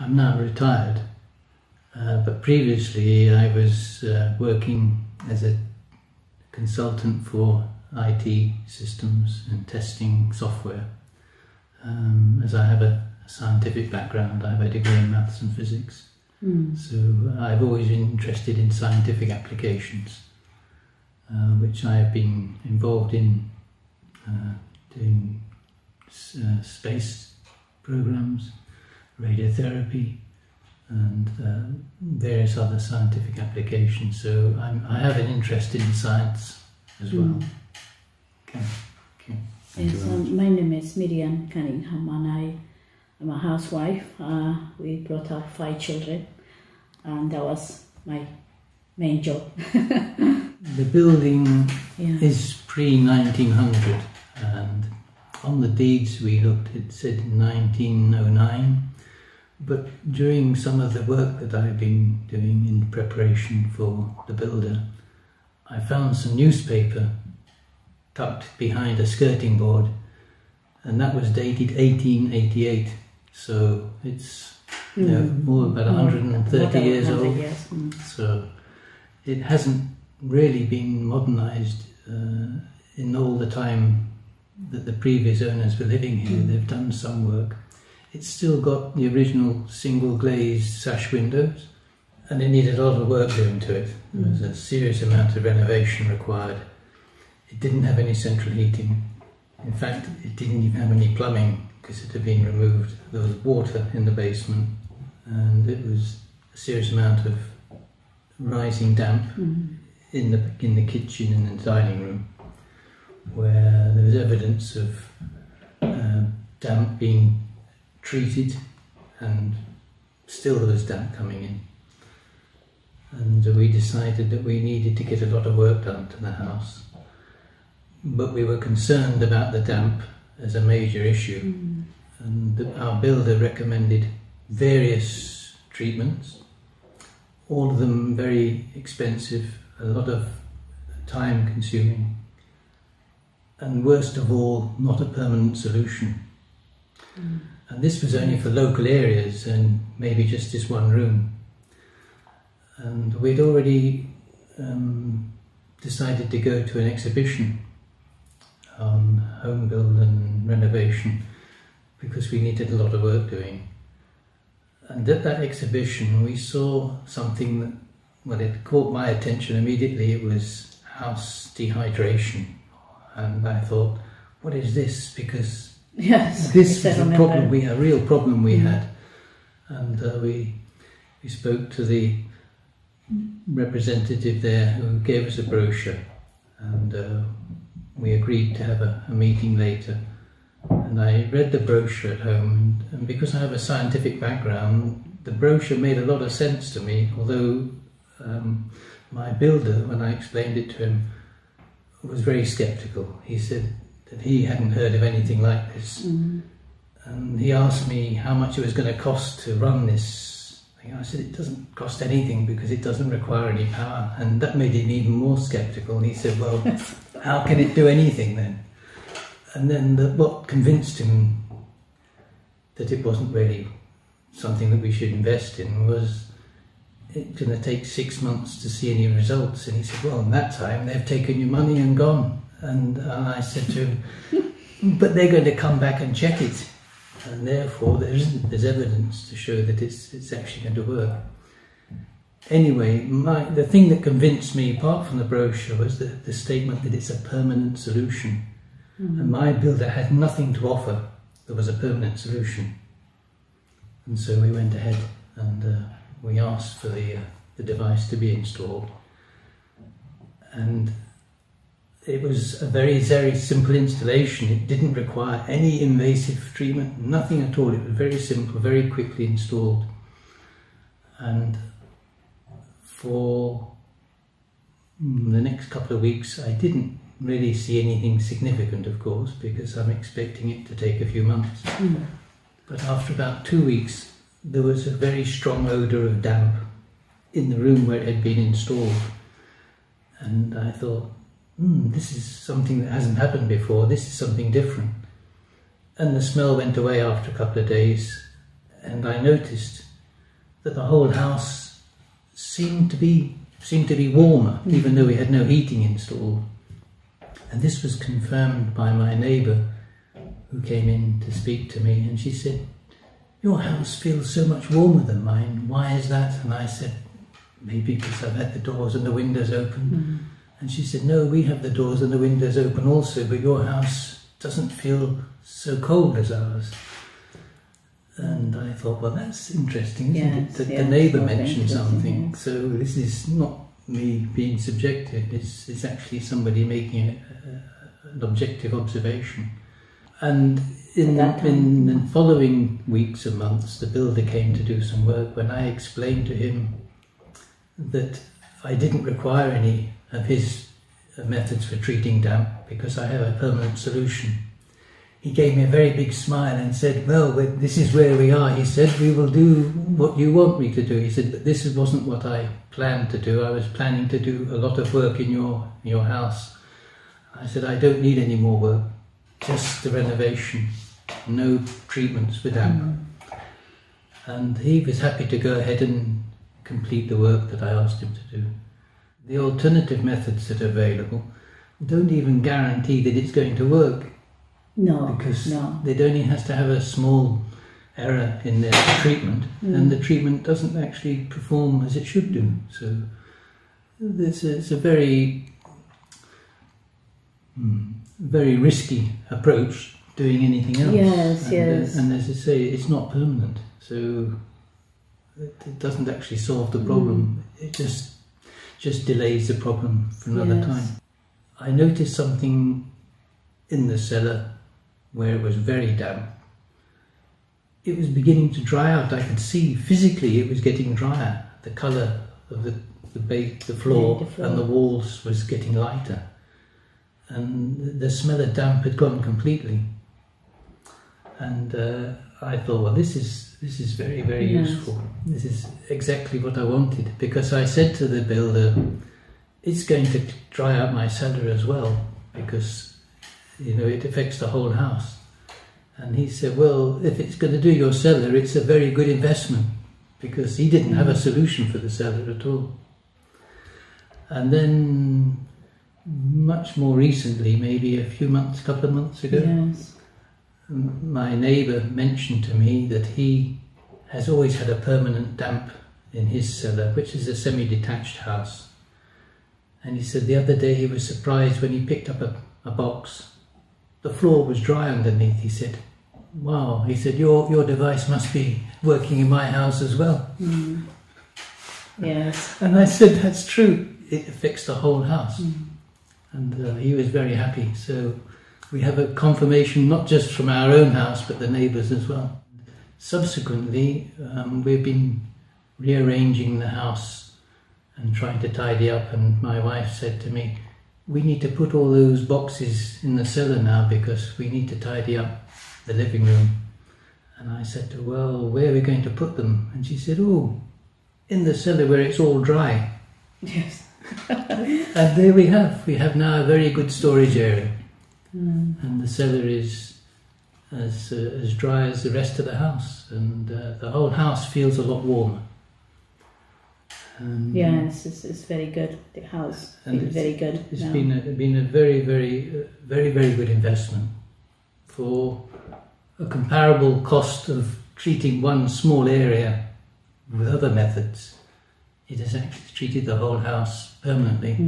I'm now retired, but previously I was working as a consultant for IT systems and testing software. As I have a scientific background, I have a degree in maths and physics, so I've always been interested in scientific applications, which I have been involved in doing space programs, radiotherapy, and various other scientific applications. So I have an interest in science as well. Okay. Yes, my name is Miriam Cunningham, and I am a housewife. We brought up 5 children, and that was my main job. The building is pre-1900, and on the deeds we looked, it said 1909. But during some of the work that I've been doing in preparation for the builder, I found some newspaper tucked behind a skirting board, and that was dated 1888. So it's more about 130 years old. Yes. So it hasn't really been modernised in all the time that the previous owners were living here. They've done some work. It's still got the original single glazed sash windows, and it needed a lot of work doing to it. There was a serious amount of renovation required. It didn't have any central heating. In fact, it didn't even have any plumbing because it had been removed. There was water in the basement, and it was a serious amount of rising damp in the kitchen and the dining room, where there was evidence of damp being treated, and still there was damp coming in. And we decided that we needed to get a lot of work done to the house, but we were concerned about the damp as a major issue, and our builder recommended various treatments, all of them very expensive, a lot of time consuming, and worst of all, not a permanent solution. And this was only for local areas and maybe just this one room. And we'd already decided to go to an exhibition on home build and renovation because we needed a lot of work doing. And at that exhibition we saw something that, well, it caught my attention immediately. It was house dehydration. And I thought, what is this? Because this was a problem, a real problem we had. And we spoke to the representative there who gave us a brochure, and we agreed to have a meeting later. And I read the brochure at home, and because I have a scientific background, the brochure made a lot of sense to me, although my builder, when I explained it to him, was very sceptical. He said that he hadn't heard of anything like this, and he asked me how much it was going to cost to run this thing. I said it doesn't cost anything because it doesn't require any power, and that made him even more sceptical. He said, well, how can it do anything then? And then what convinced him that it wasn't really something that we should invest in was it's going to take 6 months to see any results. And he said, well, in that time they've taken your money and gone. And I said to him, but they're going to come back and check it, and therefore there's evidence to show that it's actually going to work. Anyway, the thing that convinced me, apart from the brochure, was the statement that it's a permanent solution. And my builder had nothing to offer that was a permanent solution. And so we went ahead and we asked for the device to be installed. And it was a very, very simple installation. It didn't require any invasive treatment, nothing at all. It was very simple, very quickly installed. And for the next couple of weeks, I didn't really see anything significant, of course, because I'm expecting it to take a few months. But after about 2 weeks, there was a very strong odour of damp in the room where it had been installed. And I thought, this is something that hasn't happened before, this is something different. And the smell went away after a couple of days, and I noticed that the whole house seemed to be warmer, even though we had no heating installed. And this was confirmed by my neighbour who came in to speak to me, and she said, "Your house feels so much warmer than mine. Why is that?" And I said, "Maybe because I've had the doors and the windows open." And she said, "No, we have the doors and the windows open also, but your house doesn't feel so cold as ours." And I thought, well, that's interesting, isn't it? That the neighbour mentioned something. Yes. So this is not me being subjective, it's actually somebody making an objective observation. And in the following weeks and months, the builder came to do some work. When I explained to him that I didn't require any of his methods for treating damp because I have a permanent solution, he gave me a very big smile and said, "Well, this is where we are." He said, "We will do what you want me to do." He said, "But this wasn't what I planned to do. I was planning to do a lot of work in your house." I said, "I don't need any more work, just the renovation, no treatments for damp." And he was happy to go ahead and complete the work that I asked him to do. The alternative methods that are available don't even guarantee that it's going to work. No, because it only has to have a small error in their treatment, and the treatment doesn't actually perform as it should do. So it's a very, very risky approach doing anything else. Yes, yes. And as I say, it's not permanent, so it doesn't actually solve the problem. It just delays the problem for another time. I noticed something in the cellar where it was very damp. It was beginning to dry out. I could see physically it was getting drier. The colour of the floor and the walls was getting lighter, and the smell of damp had gone completely. And I thought, well, this is very, very useful. This is exactly what I wanted, because I said to the builder, it's going to dry out my cellar as well, because it affects the whole house. And he said, well, if it's going to do your cellar, it's a very good investment, because he didn't have a solution for the cellar at all. And then much more recently, maybe couple of months ago, my neighbour mentioned to me that he has always had a permanent damp in his cellar, which is a semi-detached house. And he said the other day he was surprised when he picked up a box. The floor was dry underneath. He said, "Wow," he said, your device must be working in my house as well." Yes. And I said, "That's true. It affects the whole house." And he was very happy. So we have a confirmation not just from our own house, but the neighbours as well. Subsequently, we've been rearranging the house and trying to tidy up, and my wife said to me, "We need to put all those boxes in the cellar now because we need to tidy up the living room." And I said to her, "Well, where are we going to put them?" And she said, "Oh, in the cellar where it's all dry." Yes. And there we have now a very good storage area. And the cellar is as dry as the rest of the house, and the whole house feels a lot warmer. Yes, it's very good. The house is very good. It's been a very, very, very, very good investment for a comparable cost of treating one small area with other methods. It has actually treated the whole house permanently.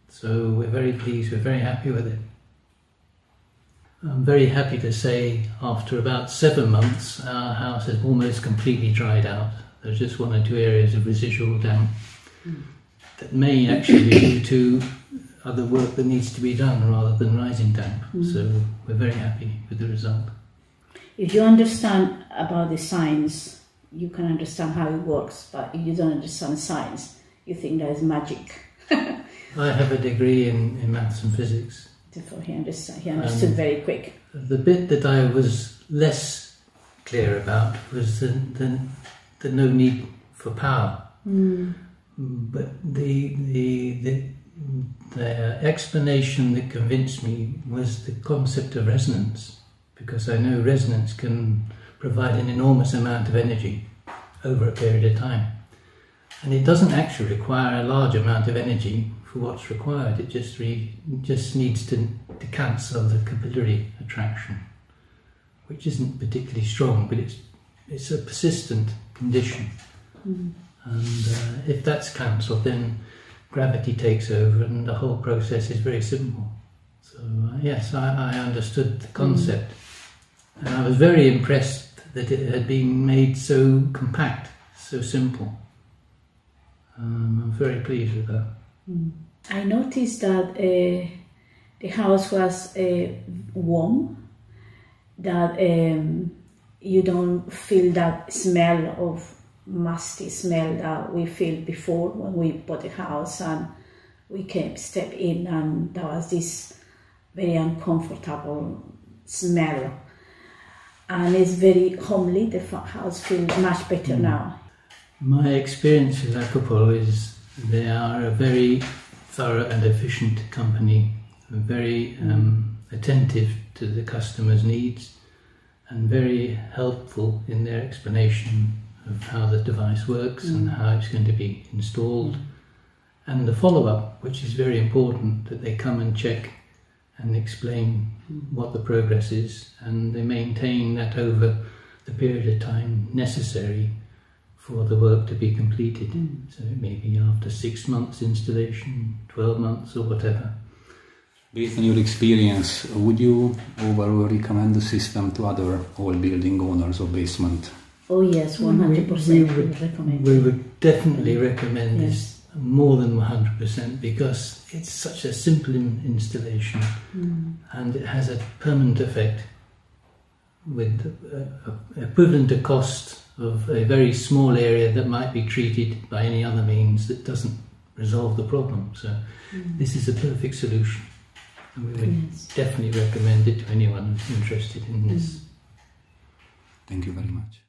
So we're very pleased. We're very happy with it. I'm very happy to say, after about 7 months, our house has almost completely dried out. There's just 1 or 2 areas of residual damp that may actually be due to other work that needs to be done rather than rising damp. So we're very happy with the result. If you understand about the science, you can understand how it works, but if you don't understand science, you think there's magic. I have a degree in maths and physics. Therefore he understood very quick. The bit that I was less clear about was the no need for power. But the explanation that convinced me was the concept of resonance, because I know resonance can provide an enormous amount of energy over a period of time. And it doesn't actually require a large amount of energy for what's required. It just needs to cancel the capillary attraction, which isn't particularly strong, but it's a persistent condition. And if that's cancelled, then gravity takes over and the whole process is very simple. So yes, I understood the concept, and I was very impressed that it had been made so compact, so simple. I'm very pleased with that. I noticed that the house was warm, that you don't feel that smell of musty smell that we feel before when we bought a house and we step in, and there was this very uncomfortable smell. And it's very homely. The house feels much better now. My experience with Aquapol is they are a very thorough and efficient company, very attentive to the customer's needs and very helpful in their explanation of how the device works and how it's going to be installed. And the follow-up, which is very important, that they come and check and explain what the progress is, and they maintain that over the period of time necessary for the work to be completed. So it may be after 6 months installation, 12 months or whatever. Based on your experience, would you overall recommend the system to other old building owners or basement? Oh yes, 100% we would definitely recommend this more than 100%, because it's such a simple installation and it has a permanent effect with equivalent to cost of a very small area that might be treated by any other means that doesn't resolve the problem. So this is a perfect solution, and we would definitely recommend it to anyone who's interested in this. Thank you very much.